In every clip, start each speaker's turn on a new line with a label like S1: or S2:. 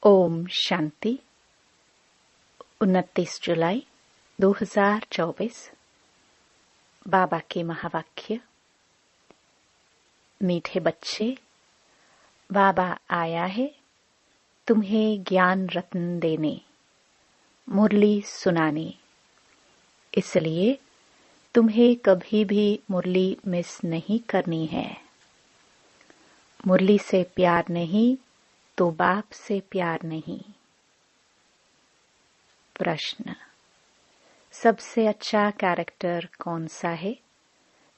S1: ओम शांति। 29 जुलाई 2024। बाबा के महावाक्य। मीठे बच्चे, बाबा आया है तुम्हें ज्ञान रत्न देने, मुरली सुनाने। इसलिए तुम्हें कभी भी मुरली मिस नहीं करनी है। मुरली से प्यार नहीं तो बाप से प्यार नहीं। प्रश्न: सबसे अच्छा कैरेक्टर कौन सा है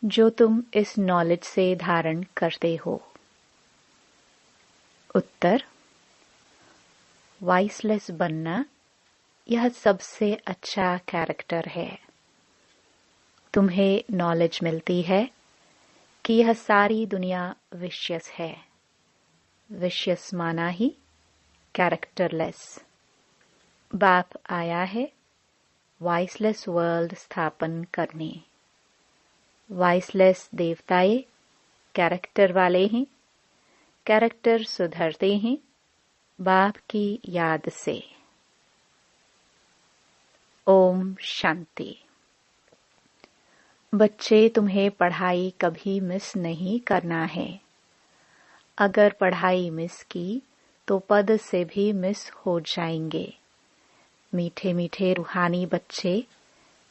S1: जो तुम इस नॉलेज से धारण करते हो? उत्तर: वाइसलेस बनना यह सबसे अच्छा कैरेक्टर है। तुम्हें नॉलेज मिलती है कि यह सारी दुनिया विशियस है। विशियस माना ही कैरेक्टरलेस। बाप आया है वाइसलेस वर्ल्ड स्थापन करने। वाइसलेस देवताए कैरेक्टर वाले हैं। कैरेक्टर सुधरते हैं बाप की याद से। ओम शांति। बच्चे, तुम्हें पढ़ाई कभी मिस नहीं करना है। अगर पढ़ाई मिस की तो पद से भी मिस हो जाएंगे। मीठे मीठे रूहानी बच्चे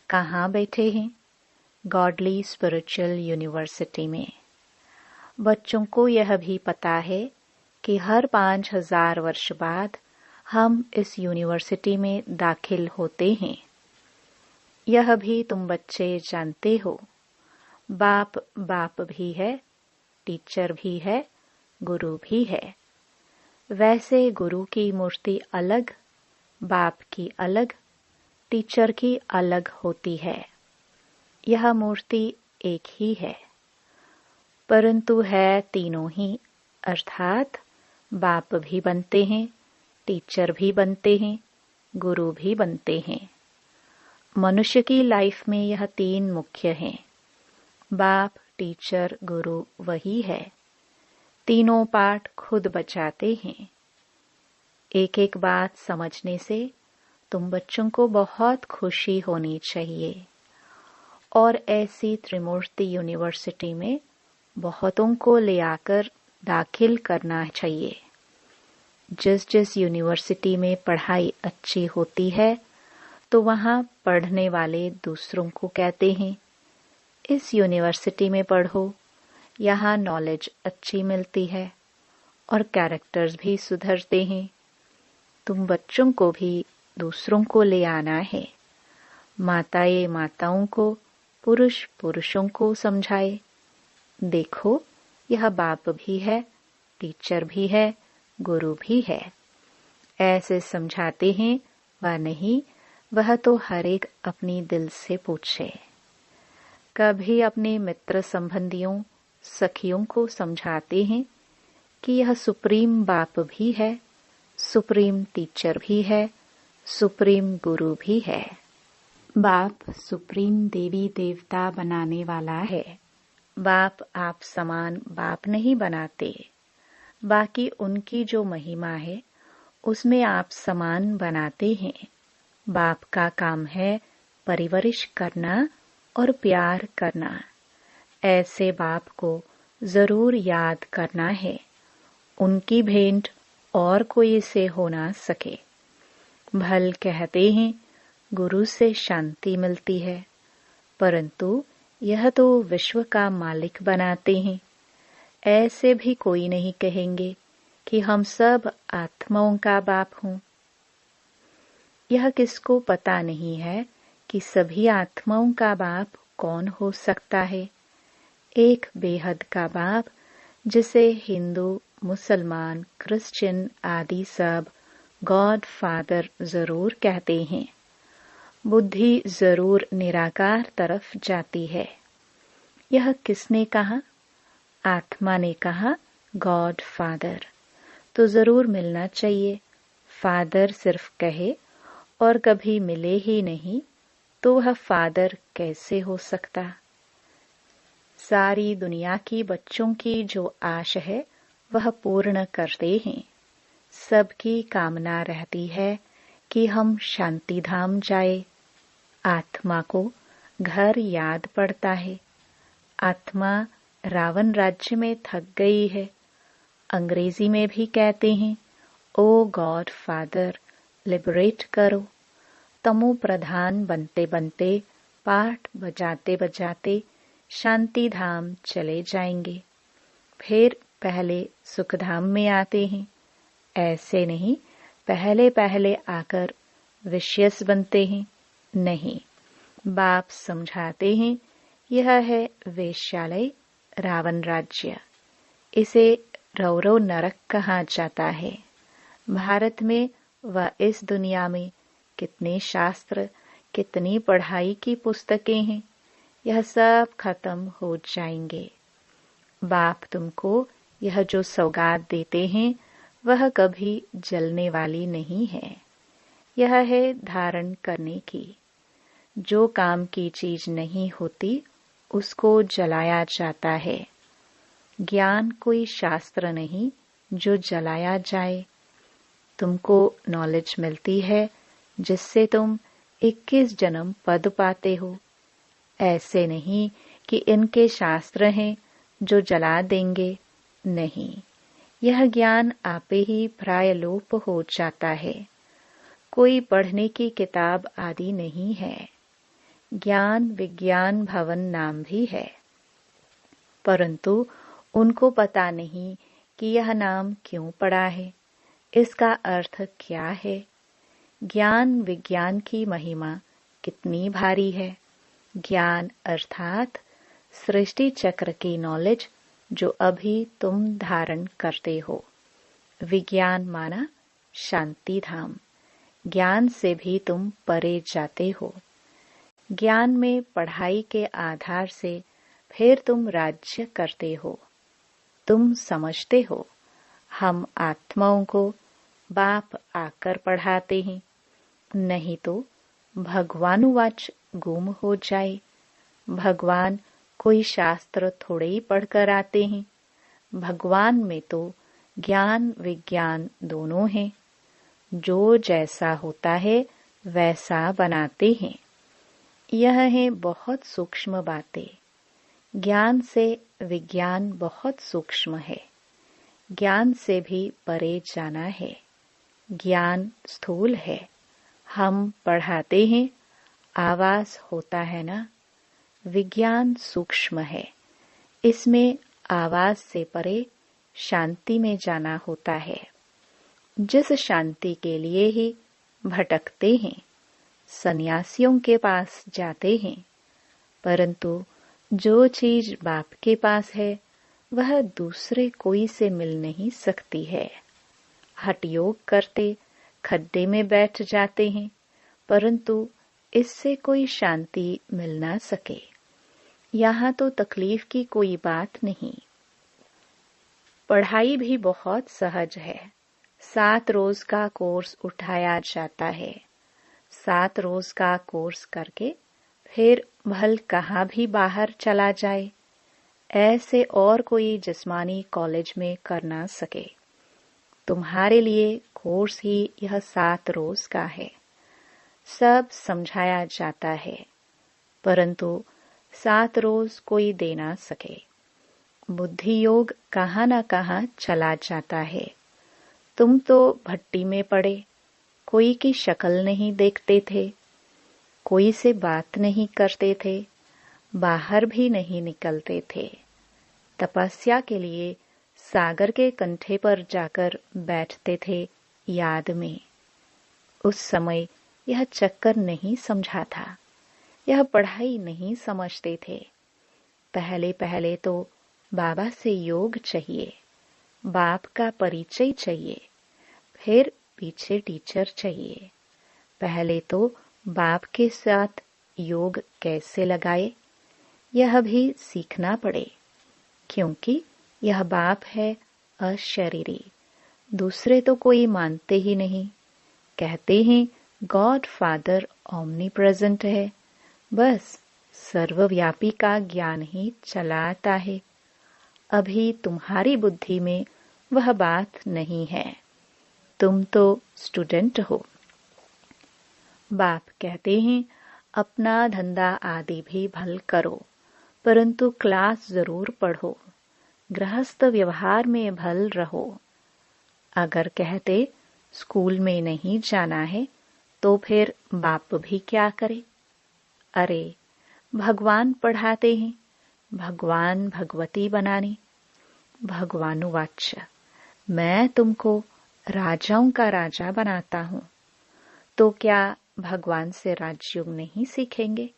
S1: कहाँ बैठे हैं? गॉडली स्पिरिचुअल यूनिवर्सिटी में। बच्चों को यह भी पता है कि हर 5000 वर्ष बाद हम इस यूनिवर्सिटी में दाखिल होते हैं। यह भी तुम बच्चे जानते हो। बाप बाप भी है, टीचर भी है, गुरु भी है। वैसे गुरु की मूर्ति अलग, बाप की अलग, टीचर की अलग होती है। यह मूर्ति एक ही है, परंतु है तीनों ही, अर्थात बाप भी बनते हैं, टीचर भी बनते हैं, गुरु भी बनते हैं। मनुष्य की लाइफ में यह 3 मुख्य हैं। बाप, टीचर, गुरु वही है। तीनों पाठ खुद बचाते हैं। एक एक बात समझने से तुम बच्चों को बहुत खुशी होनी चाहिए। और ऐसी त्रिमूर्ति यूनिवर्सिटी में बहुतों को ले आकर दाखिल करना चाहिए। जिस जिस यूनिवर्सिटी में पढ़ाई अच्छी होती है तो वहाँ पढ़ने वाले दूसरों को कहते हैं, इस यूनिवर्सिटी में पढ़ो, यहाँ नॉलेज अच्छी मिलती है और कैरेक्टर्स भी सुधरते हैं। तुम बच्चों को भी दूसरों को ले आना है। माताएं माताओं को, पुरुष पुरुषों को समझाए, देखो यह बाप भी है, टीचर भी है, गुरु भी है। ऐसे समझाते हैं व नहीं, वह तो हर एक अपनी दिल से पूछे। कभी अपने मित्र संबंधियों, सखियों को समझाते हैं कि यह सुप्रीम बाप भी है, सुप्रीम टीचर भी है, सुप्रीम गुरु भी है। बाप सुप्रीम देवी देवता बनाने वाला है। बाप आप समान बाप नहीं बनाते, बाकी उनकी जो महिमा है उसमें आप समान बनाते हैं। बाप का काम है परिवरिश करना और प्यार करना। ऐसे बाप को जरूर याद करना है। उनकी भेंट और कोई से हो ना सके। भल कहते हैं गुरु से शांति मिलती है, परंतु यह तो विश्व का मालिक बनाते हैं। ऐसे भी कोई नहीं कहेंगे कि हम सब आत्माओं का बाप हों। यह किसको पता नहीं है कि सभी आत्माओं का बाप कौन हो सकता है। एक बेहद का बाप, जिसे हिंदू, मुसलमान, क्रिश्चियन आदि सब गॉड फादर जरूर कहते हैं। बुद्धि जरूर निराकार तरफ जाती है। यह किसने कहा? आत्मा ने कहा गॉड फादर, तो जरूर मिलना चाहिए। फादर सिर्फ कहे और कभी मिले ही नहीं तो वह फादर कैसे हो सकता? सारी दुनिया की बच्चों की जो आश है वह पूर्ण करते हैं। सबकी कामना रहती है कि हम शांति धाम जाए। आत्मा को घर याद पड़ता है। आत्मा रावण राज्य में थक गई है। अंग्रेजी में भी कहते हैं, ओ गॉड फादर लिबरेट करो। तमो प्रधान बनते बनते, पाठ बजाते बजाते शांति धाम चले जाएंगे। फिर पहले सुखधाम में आते हैं। ऐसे नहीं पहले पहले आकर विशेष बनते हैं। नहीं, बाप समझाते हैं यह है वेश्यालय, रावण राज्य। इसे रौरव नरक कहा जाता है। भारत में व इस दुनिया में कितने शास्त्र, कितनी पढ़ाई की पुस्तकें हैं, यह सब खत्म हो जाएंगे। बाप तुमको यह जो सौगात देते हैं वह कभी जलने वाली नहीं है। यह है धारण करने की। जो काम की चीज नहीं होती उसको जलाया जाता है। ज्ञान कोई शास्त्र नहीं जो जलाया जाए। तुमको नॉलेज मिलती है जिससे तुम 21 जन्म पद पाते हो। ऐसे नहीं कि इनके शास्त्र हैं जो जला देंगे। नहीं, यह ज्ञान आपे ही प्रायलोप हो जाता है। कोई पढ़ने की किताब आदि नहीं है। ज्ञान विज्ञान भवन नाम भी है, परंतु उनको पता नहीं कि यह नाम क्यों पड़ा है, इसका अर्थ क्या है। ज्ञान विज्ञान की महिमा कितनी भारी है। ज्ञान अर्थात सृष्टि चक्र की नॉलेज जो अभी तुम धारण करते हो। विज्ञान माना शांति धाम। ज्ञान से भी तुम परे जाते हो। ज्ञान में पढ़ाई के आधार से फिर तुम राज्य करते हो। तुम समझते हो हम आत्माओं को बाप आकर पढ़ाते हैं, नहीं तो भगवानुवाच गुम हो जाए। भगवान कोई शास्त्र थोड़े ही पढ़कर आते हैं। भगवान में तो ज्ञान विज्ञान दोनों हैं। जो जैसा होता है वैसा बनाते हैं। यह है बहुत सूक्ष्म बातें। ज्ञान से विज्ञान बहुत सूक्ष्म है। ज्ञान से भी परे जाना है। ज्ञान स्थूल है। हम पढ़ाते हैं, आवाज होता है ना। विज्ञान सूक्ष्म है। इसमें आवाज से परे शांति में जाना होता है। जिस शांति के लिए ही भटकते हैं, सन्यासियों के पास जाते हैं, परंतु जो चीज बाप के पास है वह दूसरे कोई से मिल नहीं सकती है। हठ योग करते खड्डे में बैठ जाते हैं, परंतु इससे कोई शांति मिल ना सके। यहाँ तो तकलीफ की कोई बात नहीं। पढ़ाई भी बहुत सहज है। 7 रोज का कोर्स उठाया जाता है। 7 रोज का कोर्स करके फिर भल कहाँ भी बाहर चला जाए, ऐसे और कोई जिस्मानी कॉलेज में कर ना सके। तुम्हारे लिए कोर्स ही यह 7 रोज का है। सब समझाया जाता है, परंतु 7 रोज कोई दे ना सके। बुद्धि योग कहाँ न कहाँ चला जाता है। तुम तो भट्टी में पड़े, कोई की शक्ल नहीं देखते थे, कोई से बात नहीं करते थे, बाहर भी नहीं निकलते थे। तपस्या के लिए सागर के कंठे पर जाकर बैठते थे याद में। उस समय यह चक्कर नहीं समझा था, यह पढ़ाई नहीं समझते थे। पहले पहले तो बाबा से योग चाहिए, बाप का परिचय चाहिए, फिर पीछे टीचर चाहिए। पहले तो बाप के साथ योग कैसे लगाए यह भी सीखना पड़े, क्योंकि यह बाप है अशरीरी। दूसरे तो कोई मानते ही नहीं। कहते हैं गॉड फादर ओमनी प्रेजेंट है, बस सर्वव्यापी का ज्ञान ही चला आता है। अभी तुम्हारी बुद्धि में वह बात नहीं है। तुम तो स्टूडेंट हो। बाप कहते हैं अपना धंधा आदि भी भल करो, परंतु क्लास जरूर पढ़ो, गृहस्थ व्यवहार में भल रहो। अगर कहते स्कूल में नहीं जाना है तो फिर बाप भी क्या करे। अरे भगवान पढ़ाते हैं, भगवान भगवती बनाने। भगवानुवाच्य, मैं तुमको राजाओं का राजा बनाता हूँ, तो क्या भगवान से राजयोग नहीं सीखेंगे?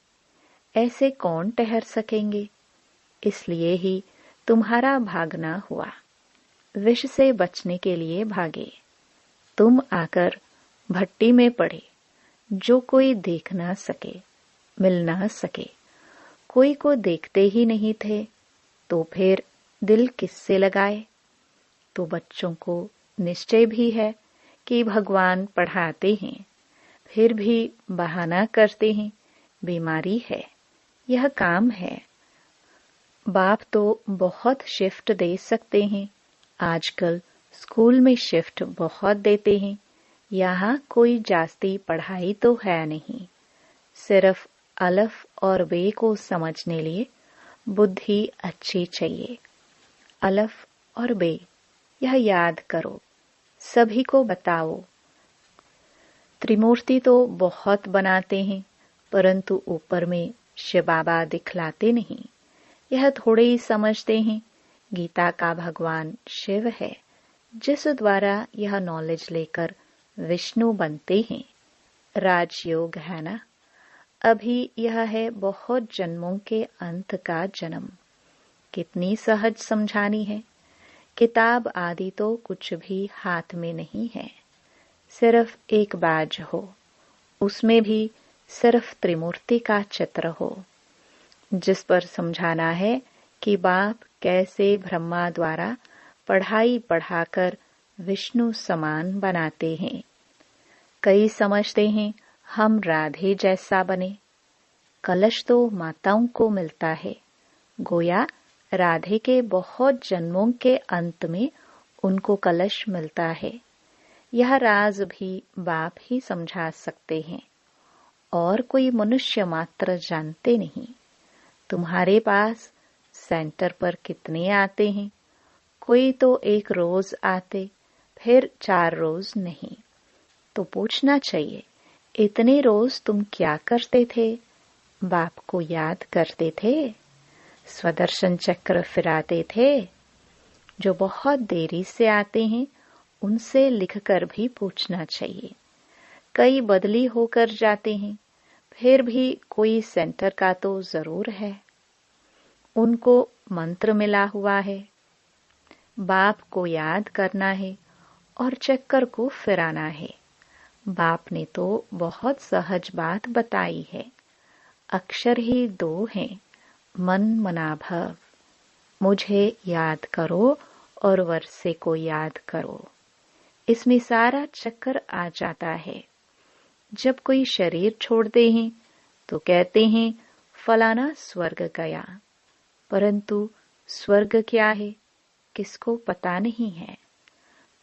S1: ऐसे कौन ठहर सकेंगे? इसलिए ही तुम्हारा भागना हुआ, विष से बचने के लिए भागे। तुम आकर भट्टी में पड़े, जो कोई देख ना सके, मिल ना सके। कोई को देखते ही नहीं थे तो फिर दिल किससे लगाए? तो बच्चों को निश्चय भी है कि भगवान पढ़ाते हैं, फिर भी बहाना करते हैं बीमारी है, यह काम है। बाप तो बहुत शिफ्ट दे सकते हैं, आजकल स्कूल में शिफ्ट बहुत देते हैं। यहाँ कोई जास्ती पढ़ाई तो है नहीं, सिर्फ अलफ और बे को समझने लिए बुद्धि अच्छी चाहिए। अलफ और बे यह याद करो, सभी को बताओ। त्रिमूर्ति तो बहुत बनाते हैं, परंतु ऊपर में शिव बाबा दिखलाते नहीं। यह थोड़े ही समझते हैं गीता का भगवान शिव है, जिस द्वारा यह नॉलेज लेकर विष्णु बनते हैं। राजयोग है ना। अभी यह है बहुत जन्मों के अंत का जन्म। कितनी सहज समझानी है। किताब आदि तो कुछ भी हाथ में नहीं है, सिर्फ एक बाज हो, उसमें भी सिर्फ त्रिमूर्ति का चित्र हो, जिस पर समझाना है कि बाप कैसे ब्रह्मा द्वारा पढ़ाई पढ़ाकर विष्णु समान बनाते हैं। कई समझते हैं हम राधे जैसा बने। कलश तो माताओं को मिलता है, गोया राधे के बहुत जन्मों के अंत में उनको कलश मिलता है। यह राज भी बाप ही समझा सकते हैं, और कोई मनुष्य मात्र जानते नहीं। तुम्हारे पास सेंटर पर कितने आते हैं? कोई तो एक रोज आते, फिर 4 रोज नहीं। तो पूछना चाहिए, इतने रोज तुम क्या करते थे? बाप को याद करते थे? स्वदर्शन चक्र फिराते थे? जो बहुत देरी से आते हैं उनसे लिखकर भी पूछना चाहिए। कई बदली होकर जाते हैं, फिर भी कोई सेंटर का तो जरूर है। उनको मंत्र मिला हुआ है। बाप को याद करना है और चक्कर को फिराना है। बाप ने तो बहुत सहज बात बताई है। अक्षर ही 2 हैं, मन मना भव। मुझे याद करो और वर्षे को याद करो। इसमें सारा चक्कर आ जाता है। जब कोई शरीर छोड़ते हैं तो कहते हैं फलाना स्वर्ग गया, परंतु स्वर्ग क्या है किसको पता नहीं है।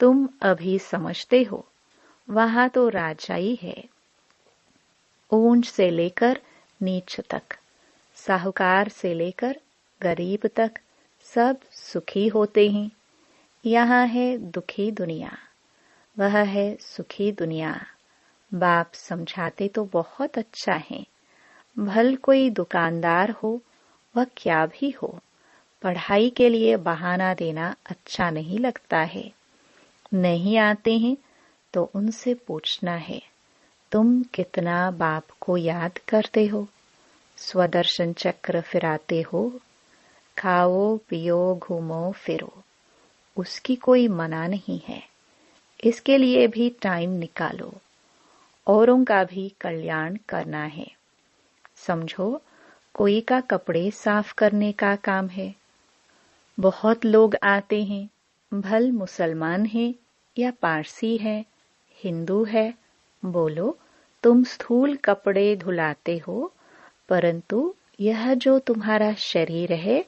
S1: तुम अभी समझते हो वहां तो राजाई है। ऊंच से लेकर नीच तक, साहूकार से लेकर गरीब तक सब सुखी होते हैं। यहाँ है दुखी दुनिया, वह है सुखी दुनिया। बाप समझाते तो बहुत अच्छा है। भल कोई दुकानदार हो, वह क्या भी हो, पढ़ाई के लिए बहाना देना अच्छा नहीं लगता है। नहीं आते हैं तो उनसे पूछना है, तुम कितना बाप को याद करते हो? स्वदर्शन चक्र फिराते हो? खाओ पियो घूमो फिरो, उसकी कोई मना नहीं है। इसके लिए भी टाइम निकालो, औरों का भी कल्याण करना है। समझो कोई का कपड़े साफ करने का काम है। बहुत लोग आते हैं, भल मुसलमान है या पारसी है, हिंदू है। बोलो तुम स्थूल कपड़े धुलाते हो, परंतु यह जो तुम्हारा शरीर है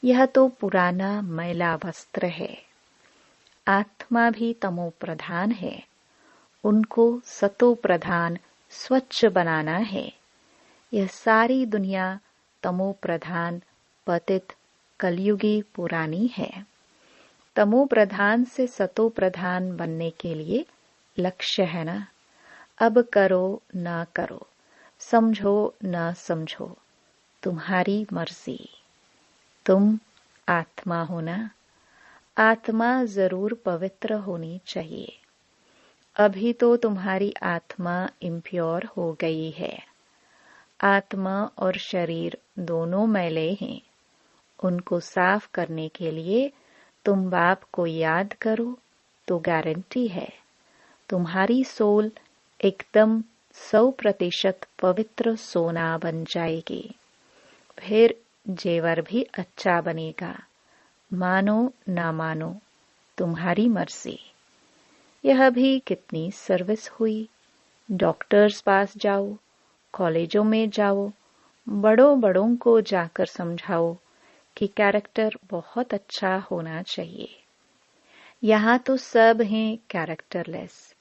S1: यह तो पुराना मैला वस्त्र है। आत्मा भी तमो प्रधान है, उनको सतो प्रधान स्वच्छ बनाना है। यह सारी दुनिया तमो प्रधान पतित कलयुगी पुरानी है। तमो प्रधान से सतो प्रधान बनने के लिए लक्ष्य है ना। अब करो ना करो, समझो ना समझो, तुम्हारी मर्जी। तुम आत्मा हो ना। आत्मा जरूर पवित्र होनी चाहिए। अभी तो तुम्हारी आत्मा इम्प्योर हो गई है। आत्मा और शरीर दोनों मैले हैं। उनको साफ करने के लिए तुम बाप को याद करो तो गारंटी है तुम्हारी सोल एकदम 100% पवित्र सोना बन जाएगी। फिर जेवर भी अच्छा बनेगा। मानो ना मानो, तुम्हारी मर्जी। यह भी कितनी सर्विस हुई। डॉक्टर्स पास जाओ, कॉलेजों में जाओ, बड़ों को जाकर समझाओ कि कैरेक्टर बहुत अच्छा होना चाहिए। यहाँ तो सब हैं कैरेक्टरलेस।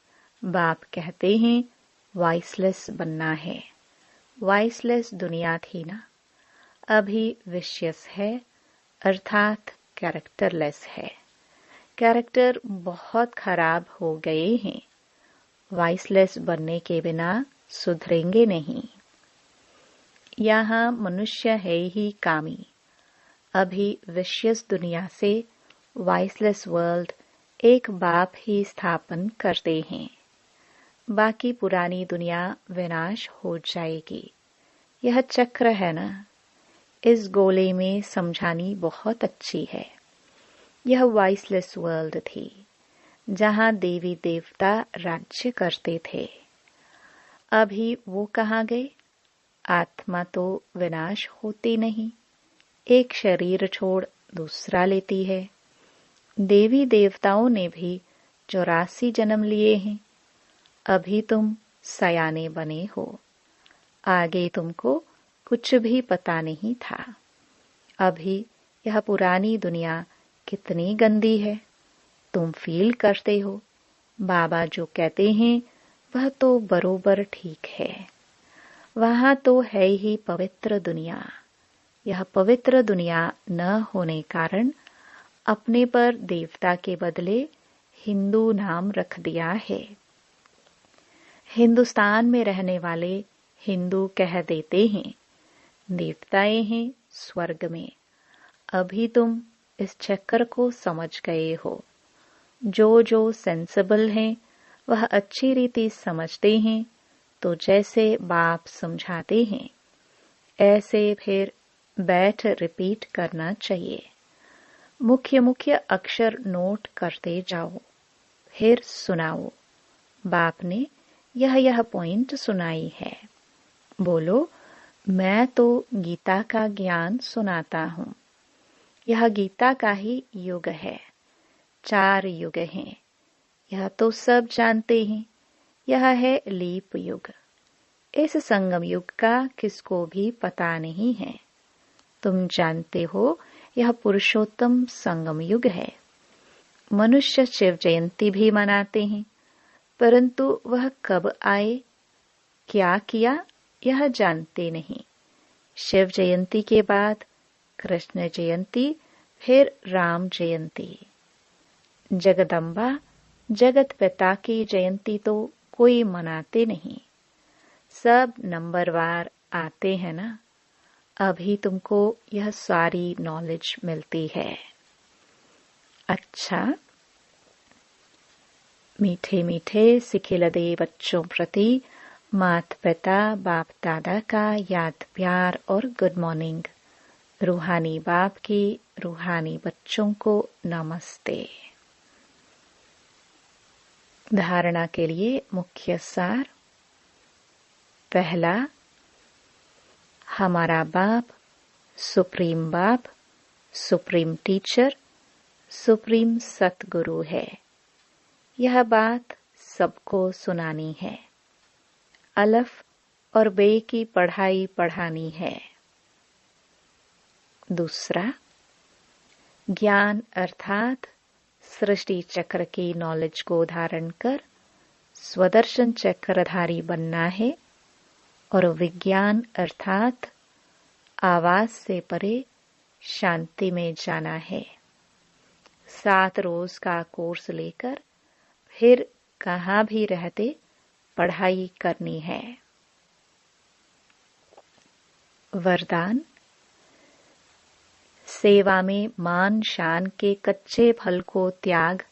S1: बाप कहते हैं वॉइसलेस बनना है। वॉइसलेस दुनिया थी ना, अभी विशियस है, अर्थात कैरेक्टरलेस है। कैरेक्टर बहुत खराब हो गए हैं। वॉइसलेस बनने के बिना सुधरेंगे नहीं। यहाँ मनुष्य है ही कामी। अभी विशियस दुनिया से वॉइसलेस वर्ल्ड एक बाप ही स्थापन करते हैं। बाकी पुरानी दुनिया विनाश हो जाएगी। यह चक्र है ना। इस गोले में समझानी बहुत अच्छी है। यह वॉइसलेस वर्ल्ड थी जहाँ देवी देवता राज्य करते थे। अभी वो कहाँ गए? आत्मा तो विनाश होती नहीं, एक शरीर छोड़ दूसरा लेती है। देवी देवताओं ने भी 84 जन्म लिए हैं। अभी तुम सयाने बने हो। आगे तुमको कुछ भी पता नहीं था। अभी यह पुरानी दुनिया कितनी गंदी है तुम फील करते हो। बाबा जो कहते हैं वह तो बरोबर ठीक है। वहाँ तो है ही पवित्र दुनिया। यह पवित्र दुनिया न होने कारण अपने पर देवता के बदले हिंदू नाम रख दिया है। हिंदुस्तान में रहने वाले हिंदू कह देते हैं, देवताएं हैं स्वर्ग में। अभी तुम इस चक्कर को समझ गए हो। जो सेंसिबल हैं वह अच्छी रीति समझते हैं, तो जैसे बाप समझाते हैं ऐसे फिर बैठ रिपीट करना चाहिए। मुख्य अक्षर नोट करते जाओ, फिर सुनाओ। बाप ने यह पॉइंट सुनाई है। बोलो, मैं तो गीता का ज्ञान सुनाता हूँ। यह गीता का ही युग है। 4 युग हैं। यह तो सब जानते हैं। यह है लीप युग। इस संगम युग का किसको भी पता नहीं है। तुम जानते हो यह पुरुषोत्तम संगम युग है। मनुष्य शिव जयंती भी मनाते हैं, परंतु वह कब आए, क्या किया, यह जानते नहीं। शिव जयंती के बाद कृष्ण जयंती, फिर राम जयंती। जगदम्बा जगत पिता की जयंती तो कोई मनाते नहीं। सब नंबरवार आते हैं ना। अभी तुमको यह सारी नॉलेज मिलती है। अच्छा, मीठे मीठे सिखिलदे बच्चों प्रति माता पिता बाप दादा का याद प्यार और गुड मॉर्निंग। रूहानी बाप की रूहानी बच्चों को नमस्ते। धारणा के लिए मुख्य सार। पहला, हमारा बाप सुप्रीम टीचर, सुप्रीम सतगुरु है। यह बात सबको सुनानी है। अलफ और बे की पढ़ाई पढ़ानी है। दूसरा, ज्ञान अर्थात सृष्टि चक्र की नॉलेज को धारण कर स्वदर्शन चक्रधारी बनना है और विज्ञान अर्थात आवाज से परे शांति में जाना है। 7 रोज का कोर्स लेकर फिर कहाँ भी रहते पढ़ाई करनी है। वरदान। सेवा में मान शान के कच्चे फल को त्याग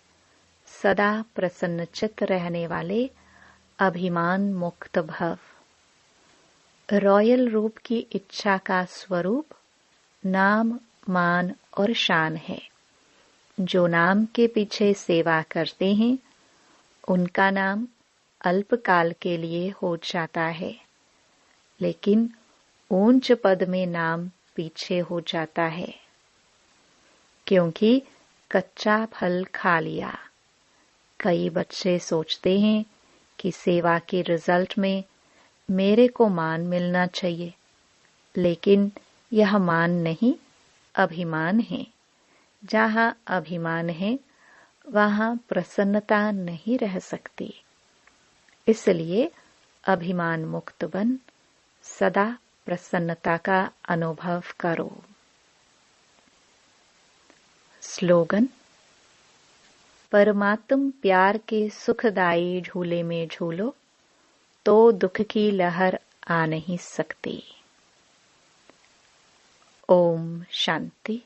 S1: सदा प्रसन्नचित्त रहने वाले अभिमान मुक्त भव। रॉयल रूप की इच्छा का स्वरूप नाम, मान और शान है। जो नाम के पीछे सेवा करते हैं उनका नाम अल्पकाल के लिए हो जाता है, लेकिन ऊंच पद में नाम पीछे हो जाता है, क्योंकि कच्चा फल खा लिया। कई बच्चे सोचते हैं कि सेवा के रिजल्ट में मेरे को मान मिलना चाहिए, लेकिन यह मान नहीं, अभिमान है। जहाँ अभिमान है वहाँ प्रसन्नता नहीं रह सकती। इसलिए अभिमान मुक्त बन सदा प्रसन्नता का अनुभव करो। स्लोगन। परमात्म प्यार के सुखदायी झूले में झूलो तो दुख की लहर आ नहीं सकती। ओम शांति।